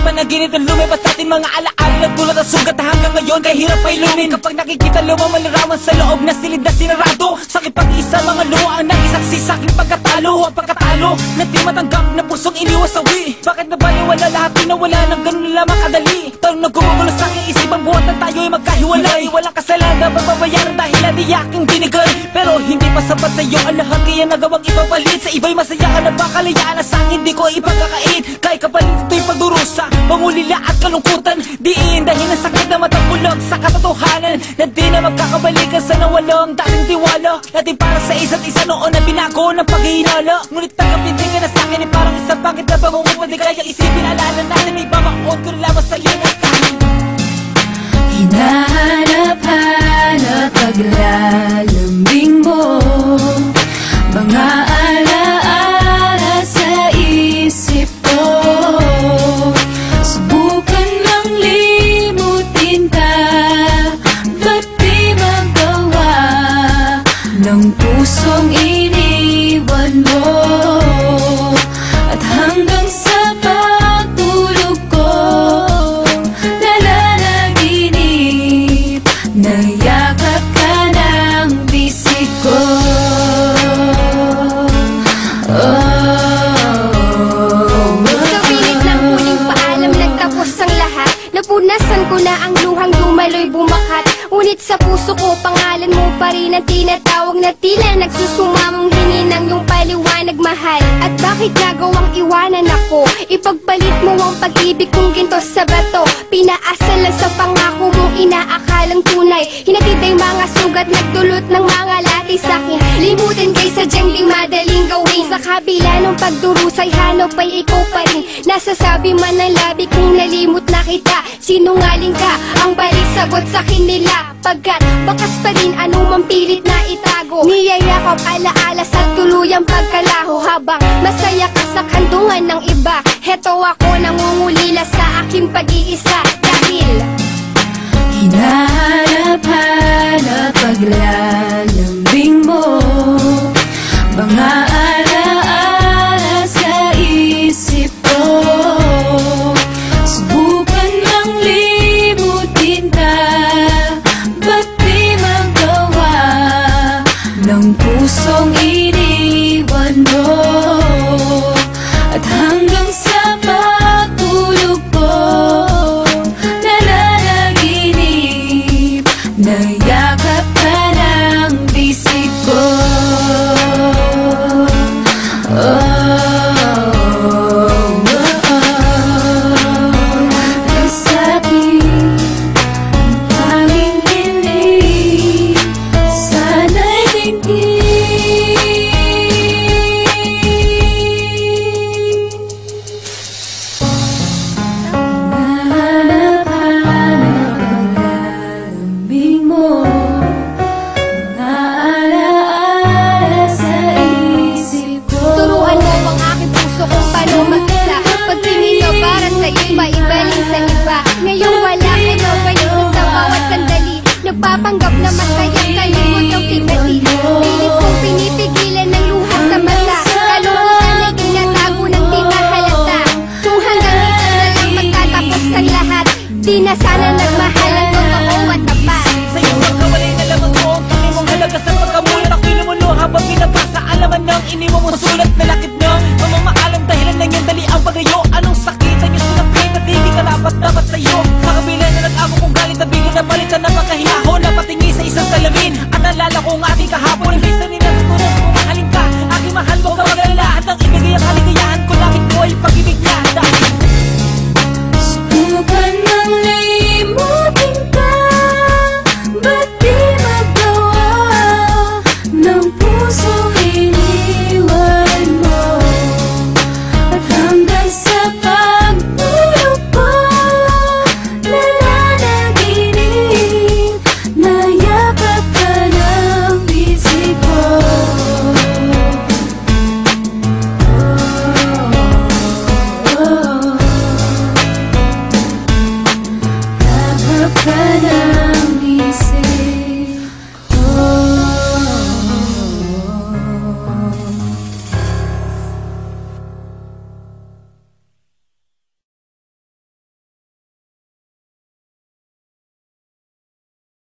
panaginip ng lumipas natin mga alaala nagdulot ang sugat na hanggang ngayon kaya hirap ay lumin. Kapag nakikita lumang malarawan sa loob na silid na sinarado, sakit pag-isa mga luha ang nagisaksi sa aking pagkatalo. Ang pagkatalo na di matanggap na pusong iniwasawi. Bakit nabaliwala lahat tinawala ng ganun lamang kadali? Tanong na gumugulo sa aking isipang buhat na tayo'y magkahiwalay. Walang kasalanan babayaran dahil hindi aking binigay. Pero hindi pa sapat sa'yo ang lahat kaya nagawang ipapalit. Sa iba'y masaya ka na bakalayaan na sa'kin hindi ko ipagkakait. Kaya kapalit ito'y pagdurusa, pangulila at kalungkutan. Diin dahil ang sakit na matapulog sa katotohanan na di na magkakabalikan sa nawalong dating tiwala natin para sa isa't isa noon na binago ng paghihinala. Ngunit tanggapin din ka na sa'kin parang isang bakit na bangungupad. Kaya isipin alala natin may babaon ko na lamang sa limutan. Hinahanap-hanap paglalambing mo, mga alaala sa isip ko. Subukan mang limutin ka, ba't di magawa ng pusong iniwan mo? At hanggang sa pagtulog ko, nayakap ka ng bisig ko. Sa pilit ng huling paalam nagtapos ang lahat. Napunasan ko na ang luhang dumaloy bumakat. Ngunit sa puso ko pangalan mo pa rin ang tinatawag na tila nagsusumamong hininang yung paliwanag mahal. At bakit nagawang iwanan ako? Ipagpalit mo ang pag-ibig kong ginto sa bato. Pinaasal lang sa pangako mong inaakalang tunay. Hinatid ay mga sugat nagdulot ng mga lati sa'kin. Limutin kay sadyang di madaling gawin. Sa kabila ng pagdurusay hanap ay ikaw pa rin. Nasasabi man ng labi kung nalimot na kita. Sinungaling ka, ang balik sagot sa nila. Pagkat bakas pa rin anumang pilit na itago. Niyayakap alaala sa tuluyang pagkalaho. Habang masaya ka sa kandungan ng iba, heto ako nangungulila sa aking pag-iisa. Dahil hinahanap-hanap paglalambing mo, mga alaala sa isip ko. Subukan mang limutin ka, ba't di magawa ng pusong iniwan mo? At hanggang sa pagtulog ko, nayakap ka ng bisig ko. Nasabi ang tanging hiling, sana'y dinggin. Hinahanap-hanap paglalambing mo, mga alaala sa isip ko. turuan mo ang aking puso kung paano mag-isa. Pagtingin nyo para sa iba, ibaling sa iba. Ngayong wala ka na balik sa bawat sandali. Nagpapanggap na masayang kalimot ng pibati. Pilit kong pinipigilan ng luha sa mata. Kalungkutan ay tinatago ng di mahalata. Kung hanggang dito na lang magtatapos ang lahat, di na sana nagmahal ang totoo at tapat. Sa'yo magkawalay na lamang ko ang tanging mong halaga sa pagkamulat. Ako'y lumulo habang binabasa alaman ng iniwang mong sulat na lakit na mamamaalam dahilan ng iyong dali ang pagayo. Anong sakit ang iyong sunakit at di karapat dapat sa'yo? Sa kabila na nag-ako kong galit na bigla na palitan na pagkahinahon na patingi sa isang salamin. At nalala ko ang ating kahapon